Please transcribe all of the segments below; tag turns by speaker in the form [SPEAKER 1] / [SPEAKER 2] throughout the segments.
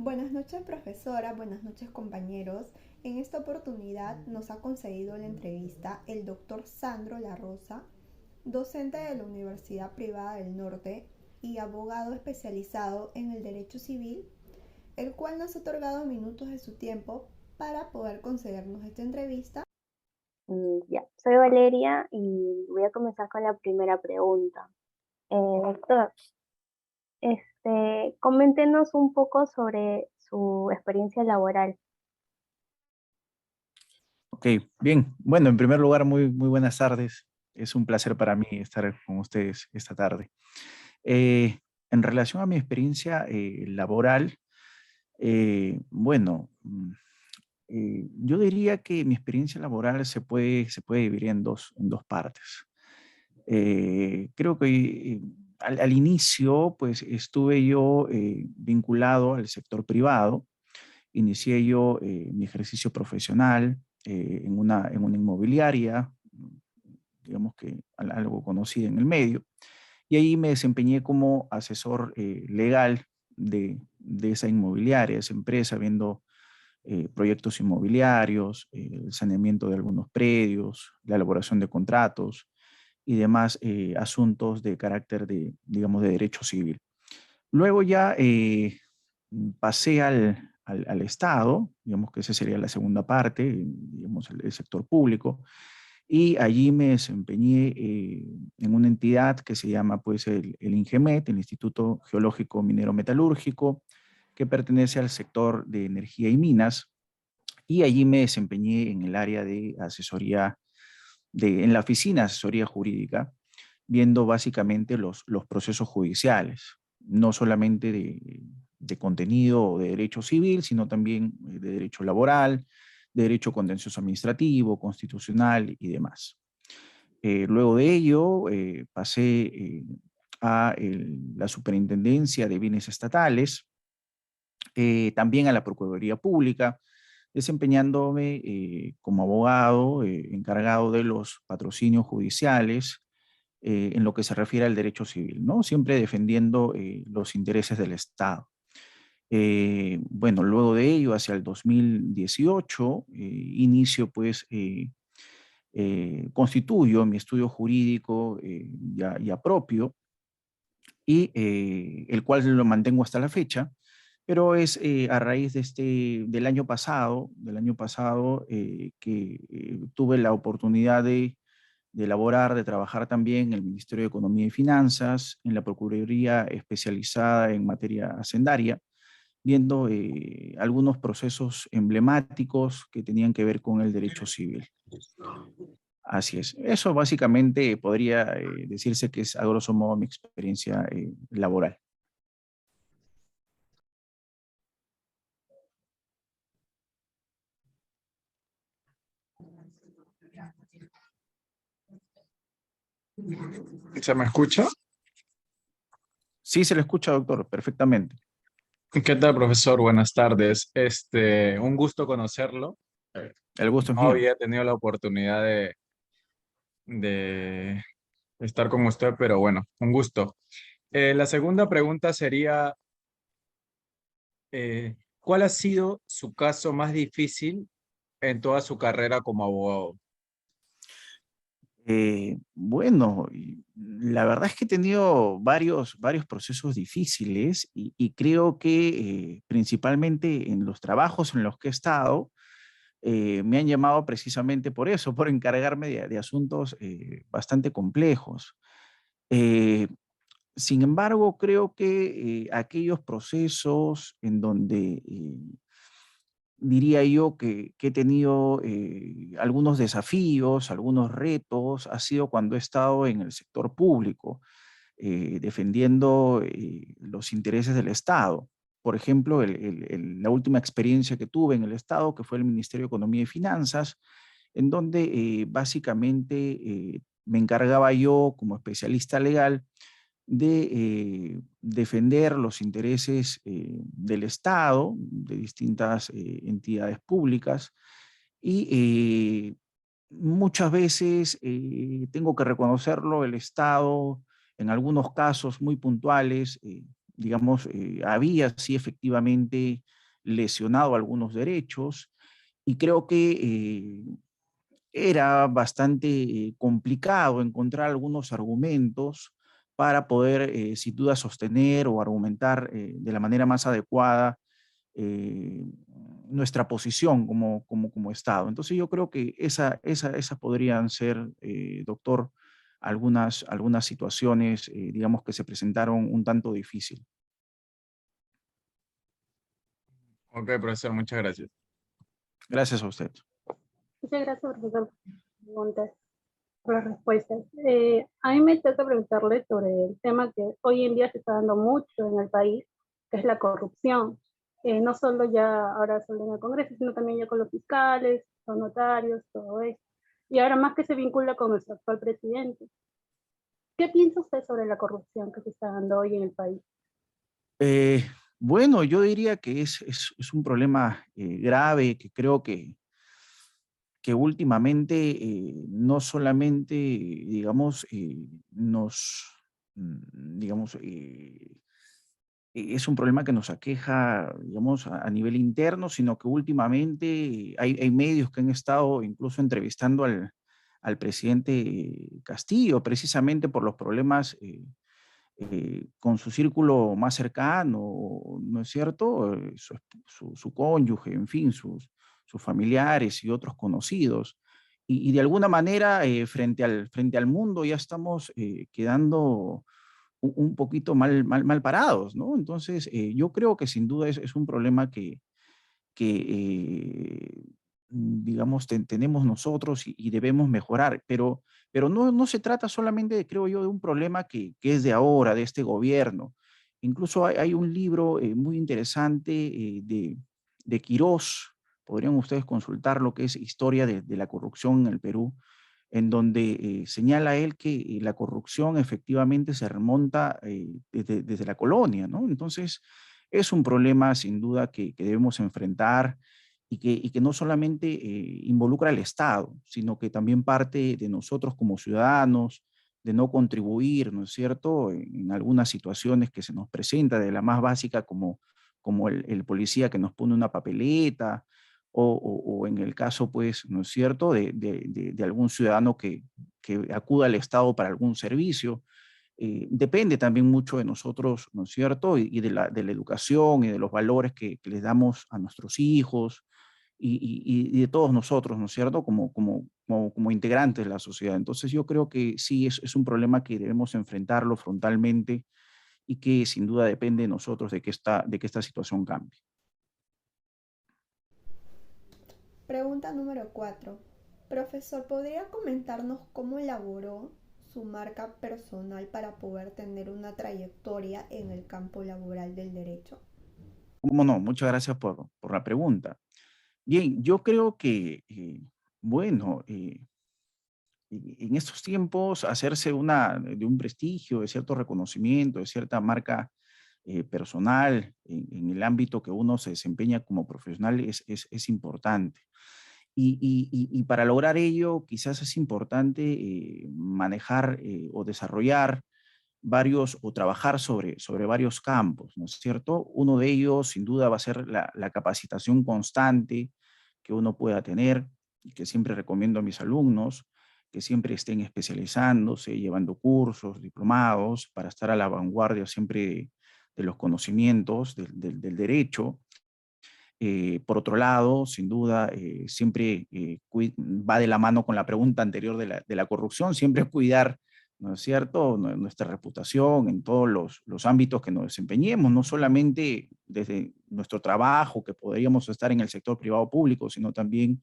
[SPEAKER 1] Buenas noches, profesora. Buenas noches, compañeros. En esta oportunidad nos ha concedido la entrevista el doctor Sandro La Rosa, docente de la Universidad Privada del Norte y abogado especializado en el derecho civil, el cual nos ha otorgado minutos de su tiempo para poder concedernos esta entrevista.
[SPEAKER 2] Ya, soy Valeria y voy a comenzar con la primera pregunta. Doctor, coméntenos un poco sobre su experiencia laboral.
[SPEAKER 3] Ok, bien. Bueno, en primer lugar, muy buenas tardes. Es un placer para mí estar con ustedes esta tarde. Eh, en relación a mi experiencia laboral, bueno, yo diría que mi experiencia laboral se puede dividir en dos partes. Creo que al inicio, pues estuve yo vinculado al sector privado. Inicié yo mi ejercicio profesional en una inmobiliaria, digamos que algo conocida en el medio, y ahí me desempeñé como asesor legal de esa inmobiliaria, esa empresa, viendo proyectos inmobiliarios, el saneamiento de algunos predios, la elaboración de contratos y demás asuntos de carácter digamos, de derecho civil. Luego ya pasé al Estado, digamos que esa sería la segunda parte, digamos, el sector público, y allí me desempeñé en una entidad que se llama pues el INGEMET, el Instituto Geológico Minero Metalúrgico, que pertenece al sector de energía y minas, y allí me desempeñé en el área de asesoría, en la oficina de asesoría jurídica, viendo básicamente los procesos judiciales, no solamente de contenido o de derecho civil, sino también de derecho laboral, de derecho contencioso administrativo, constitucional y demás. Luego de ello, pasé a la Superintendencia de Bienes Estatales, también a la Procuraduría Pública, desempeñándome como abogado encargado de los patrocinios judiciales en lo que se refiere al derecho civil, ¿no? Siempre defendiendo los intereses del Estado. Bueno, luego de ello, hacia el 2018, inicio pues, constituyo mi estudio jurídico ya propio, y el cual lo mantengo hasta la fecha, pero es a raíz del año pasado que tuve la oportunidad de elaborar, de trabajar también en el Ministerio de Economía y Finanzas, en la Procuraduría especializada en materia hacendaria, viendo algunos procesos emblemáticos que tenían que ver con el derecho civil. Así es. Eso básicamente podría decirse que es a grosso modo mi experiencia laboral.
[SPEAKER 4] ¿Se me escucha?
[SPEAKER 3] Sí, se le escucha, doctor, perfectamente.
[SPEAKER 4] ¿Qué tal, profesor? Buenas tardes. Un gusto conocerlo.
[SPEAKER 3] El gusto es
[SPEAKER 4] No
[SPEAKER 3] mío.
[SPEAKER 4] había tenido la oportunidad de estar con usted, pero bueno, un gusto. La segunda pregunta sería, ¿cuál ha sido su caso más difícil en toda su carrera como abogado?
[SPEAKER 3] Bueno, la verdad es que he tenido varios procesos difíciles y creo que principalmente en los trabajos en los que he estado, me han llamado precisamente por eso, por encargarme de asuntos bastante complejos. Eh, Sin embargo, creo que aquellos procesos en donde diría yo que he tenido algunos desafíos, algunos retos, ha sido cuando he estado en el sector público, defendiendo los intereses del Estado. Por ejemplo, la última experiencia que tuve en el Estado, que fue el Ministerio de Economía y Finanzas, en donde básicamente me encargaba yo como especialista legal de defender los intereses del Estado, de distintas entidades públicas, y muchas veces, tengo que reconocerlo, el Estado, en algunos casos muy puntuales, digamos, había sí efectivamente lesionado algunos derechos y creo que era bastante complicado encontrar algunos argumentos para poder, sin duda, sostener o argumentar de la manera más adecuada eh, nuestra posición como Estado. Entonces yo creo que esas podrían ser, doctor, algunas situaciones, digamos, que se presentaron un tanto difícil.
[SPEAKER 4] Ok, profesor, muchas gracias.
[SPEAKER 3] Gracias a usted.
[SPEAKER 5] Muchas gracias, profesor, por las preguntas, por las respuestas. A mí me toca preguntarle sobre el tema que hoy en día se está dando mucho en el país, que es la corrupción. No solo ya ahora solo en el Congreso, sino también ya con los fiscales, los notarios, todo eso. Y ahora más que se vincula con nuestro actual presidente. ¿Qué piensa usted sobre la corrupción que se está dando hoy en el país?
[SPEAKER 3] Eh, bueno, yo diría que es un problema grave que creo que últimamente no solamente, digamos, digamos, es un problema que nos aqueja, digamos, a nivel interno, sino que últimamente hay medios que han estado incluso entrevistando al presidente Castillo, precisamente por los problemas con su círculo más cercano, ¿no es cierto? Su cónyuge, en fin, sus familiares y otros conocidos. Y de alguna manera, frente al mundo, ya estamos quedando un poquito mal parados, ¿no? Entonces, yo creo que sin duda es un problema que digamos, tenemos nosotros y debemos mejorar, pero no se trata solamente, creo yo, de un problema que es de ahora, de este gobierno. Incluso hay un libro muy interesante de Quirós, podrían ustedes consultar lo que es Historia de la corrupción en el Perú, en donde señala él que la corrupción efectivamente se remonta desde la colonia, ¿no? Entonces, es un problema sin duda que debemos enfrentar y que no solamente involucra al Estado, sino que también parte de nosotros como ciudadanos, de no contribuir, ¿no es cierto?, en algunas situaciones que se nos presenta, de la más básica como el policía que nos pone una papeleta, o en el caso, pues, ¿no es cierto?, de algún ciudadano que acuda al Estado para algún servicio. Depende también mucho de nosotros, ¿no es cierto? Y de la educación y de los valores que les damos a nuestros hijos y de todos nosotros, ¿no es cierto? Como integrantes de la sociedad. Entonces yo creo que sí es un problema que debemos enfrentarlo frontalmente y que sin duda depende de nosotros de que esta situación cambie.
[SPEAKER 1] Pregunta número 4. Profesor, ¿podría comentarnos cómo elaboró su marca personal para poder tener una trayectoria en el campo laboral del derecho?
[SPEAKER 3] ¿Cómo no? Muchas gracias por la pregunta. Bien, yo creo que, bueno, en estos tiempos hacerse de un prestigio, de cierto reconocimiento, de cierta marca personal en el ámbito que uno se desempeña como profesional es importante. Y para lograr ello, quizás es importante manejar o desarrollar varios o trabajar sobre varios campos, ¿no es cierto? Uno de ellos, sin duda, va a ser la capacitación constante que uno pueda tener y que siempre recomiendo a mis alumnos, que siempre estén especializándose, llevando cursos, diplomados, para estar a la vanguardia siempre de los conocimientos del derecho. Por otro lado, sin duda, siempre va de la mano con la pregunta anterior de la corrupción, siempre cuidar, ¿no es cierto?, nuestra reputación en todos los ámbitos que nos desempeñemos, no solamente desde nuestro trabajo, que podríamos estar en el sector privado o público, sino también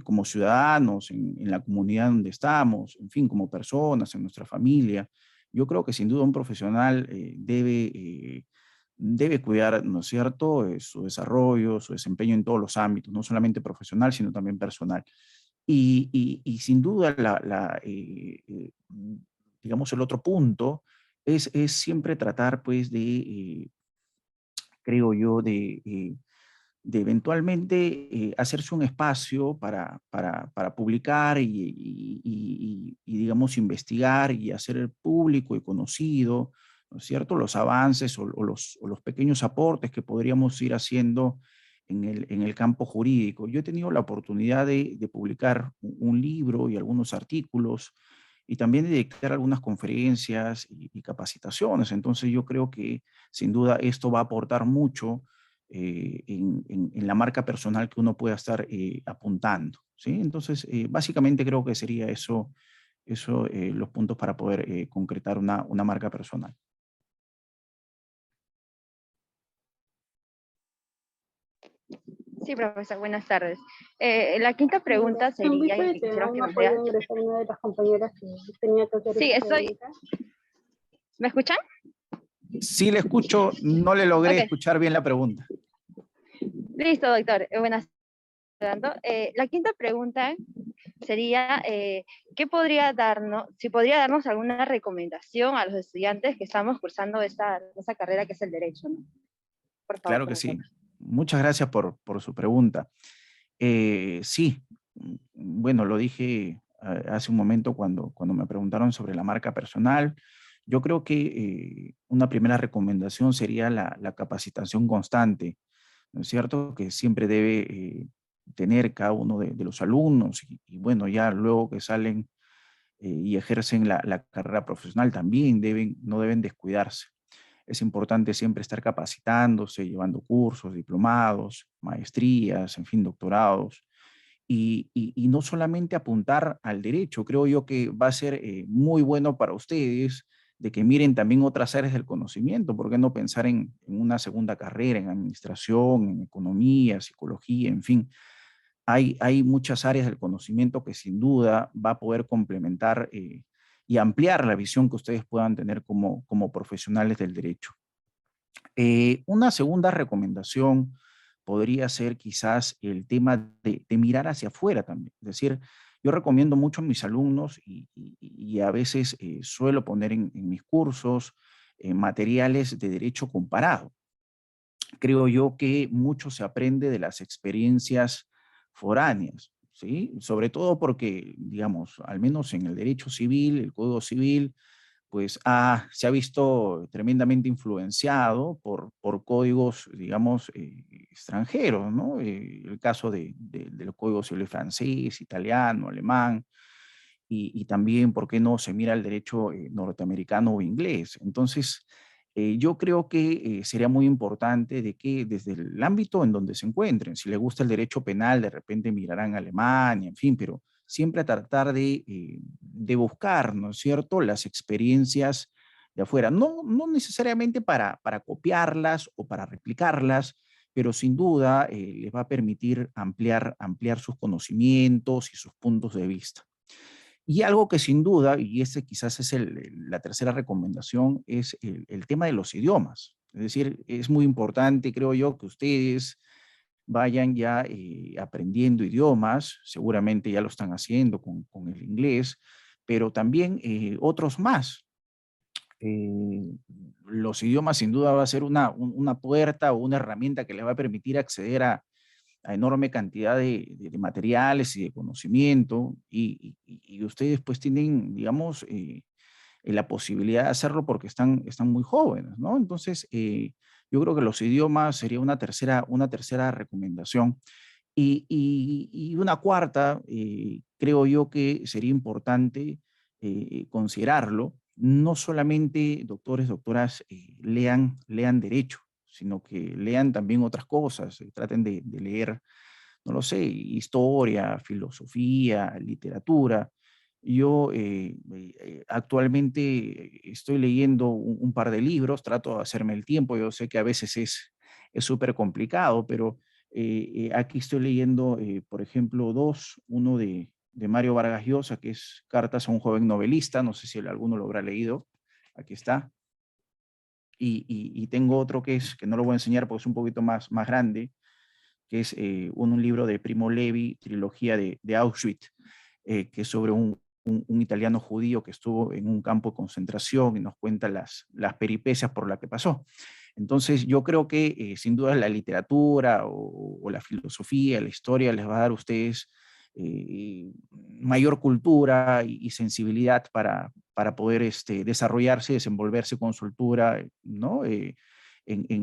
[SPEAKER 3] como ciudadanos, en la comunidad donde estamos, en fin, como personas, en nuestra familia. Yo creo que sin duda un profesional debe cuidar, ¿no es cierto?, su desarrollo, su desempeño en todos los ámbitos, no solamente profesional, sino también personal. Y sin duda, digamos, el otro punto es siempre tratar, pues, creo yo, de eventualmente hacerse un espacio para publicar digamos, investigar y hacer público y conocido, ¿no es cierto?, los avances o los pequeños aportes que podríamos ir haciendo en el campo jurídico. Yo he tenido la oportunidad de publicar un libro y algunos artículos y también de dictar algunas conferencias y capacitaciones. Entonces yo creo que sin duda esto va a aportar mucho en la marca personal que uno pueda estar apuntando, ¿sí? Entonces, básicamente creo que sería eso los puntos para poder concretar una marca personal.
[SPEAKER 6] Sí, profesor, buenas tardes. La quinta pregunta
[SPEAKER 5] Mira, en
[SPEAKER 6] sería,
[SPEAKER 5] vista
[SPEAKER 6] y
[SPEAKER 5] de
[SPEAKER 6] que
[SPEAKER 5] que
[SPEAKER 6] quisiera
[SPEAKER 5] aún
[SPEAKER 6] que
[SPEAKER 5] no
[SPEAKER 6] me
[SPEAKER 5] ha
[SPEAKER 6] lea.
[SPEAKER 5] podido ingresar una de las compañeras que tenía que hacer
[SPEAKER 6] Sí,
[SPEAKER 5] esa pregunta.
[SPEAKER 6] ¿me escuchan?
[SPEAKER 3] Sí le escucho, no le logré
[SPEAKER 6] Ok,
[SPEAKER 3] escuchar bien la pregunta.
[SPEAKER 6] listo, doctor. Buenas tardes. La quinta pregunta sería, ¿qué podría darnos, si podría darnos alguna recomendación a los estudiantes que estamos cursando esta carrera que es el derecho, ¿no? Por favor,
[SPEAKER 3] Claro que
[SPEAKER 6] profesor.
[SPEAKER 3] sí. Muchas gracias por su pregunta. Sí, bueno, lo dije hace un momento cuando me preguntaron sobre la marca personal. Yo creo que una primera recomendación sería la capacitación constante, ¿no es cierto? Que siempre debe tener cada uno de los alumnos y bueno, ya luego que salen y ejercen la carrera profesional también no deben descuidarse. Es importante siempre estar capacitándose, llevando cursos, diplomados, maestrías, en fin, doctorados. Y no solamente apuntar al derecho, creo yo que va a ser muy bueno para ustedes de que miren también otras áreas del conocimiento. ¿Por qué no pensar en una segunda carrera, en administración, en economía, psicología, en fin? Hay muchas áreas del conocimiento que sin duda va a poder complementar y ampliar la visión que ustedes puedan tener como profesionales del derecho. Una segunda recomendación podría ser quizás el tema de mirar hacia afuera también. Es decir, yo recomiendo mucho a mis alumnos y a veces suelo poner en mis cursos materiales de derecho comparado. Creo yo que mucho se aprende de las experiencias foráneas, ¿sí? Sobre todo porque, digamos, al menos en el derecho civil, el Código Civil, pues se ha visto tremendamente influenciado por códigos, digamos, extranjeros, ¿no? El caso del Código Civil francés, italiano, alemán, y también, ¿por qué no se mira el derecho norteamericano o inglés? Entonces, yo creo que sería muy importante de que desde el ámbito en donde se encuentren, si les gusta el derecho penal, de repente mirarán a Alemania, en fin, pero siempre tratar de buscar, ¿no es cierto?, las experiencias de afuera. No necesariamente para copiarlas o para replicarlas, pero sin duda les va a permitir ampliar sus conocimientos y sus puntos de vista. Y algo que sin duda, y este quizás es la tercera recomendación, es el tema de los idiomas. Es decir, es muy importante, creo yo, que ustedes vayan ya aprendiendo idiomas, seguramente ya lo están haciendo con el inglés, pero también otros más. Los idiomas sin duda va a ser una puerta o una herramienta que les va a permitir acceder a enorme cantidad de materiales y de conocimiento y ustedes pues tienen, digamos, la posibilidad de hacerlo porque están muy jóvenes, ¿no? Entonces, yo creo que los idiomas sería una tercera recomendación. Y una cuarta, creo yo que sería importante considerarlo, no solamente doctores, doctoras lean derecho, sino que lean también otras cosas, traten de leer, no lo sé, historia, filosofía, literatura. Yo actualmente estoy leyendo un par de libros, trato de hacerme el tiempo, yo sé que a veces es súper complicado, pero aquí estoy leyendo, por ejemplo, uno de Mario Vargas Llosa, que es Cartas a un joven novelista, no sé si alguno lo habrá leído, aquí está, y tengo otro que no lo voy a enseñar porque es un poquito más grande, que es un libro de Primo Levi, trilogía de Auschwitz, que es sobre un italiano judío que estuvo en un campo de concentración y nos cuenta las peripecias por las que pasó. Entonces, yo creo que sin duda la literatura o la filosofía, la historia les va a dar a ustedes mayor cultura y sensibilidad para poder desarrollarse, desenvolverse con soltura, ¿no? En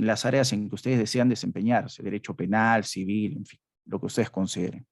[SPEAKER 3] las áreas en que ustedes desean desempeñarse, derecho penal, civil, en fin, lo que ustedes consideren.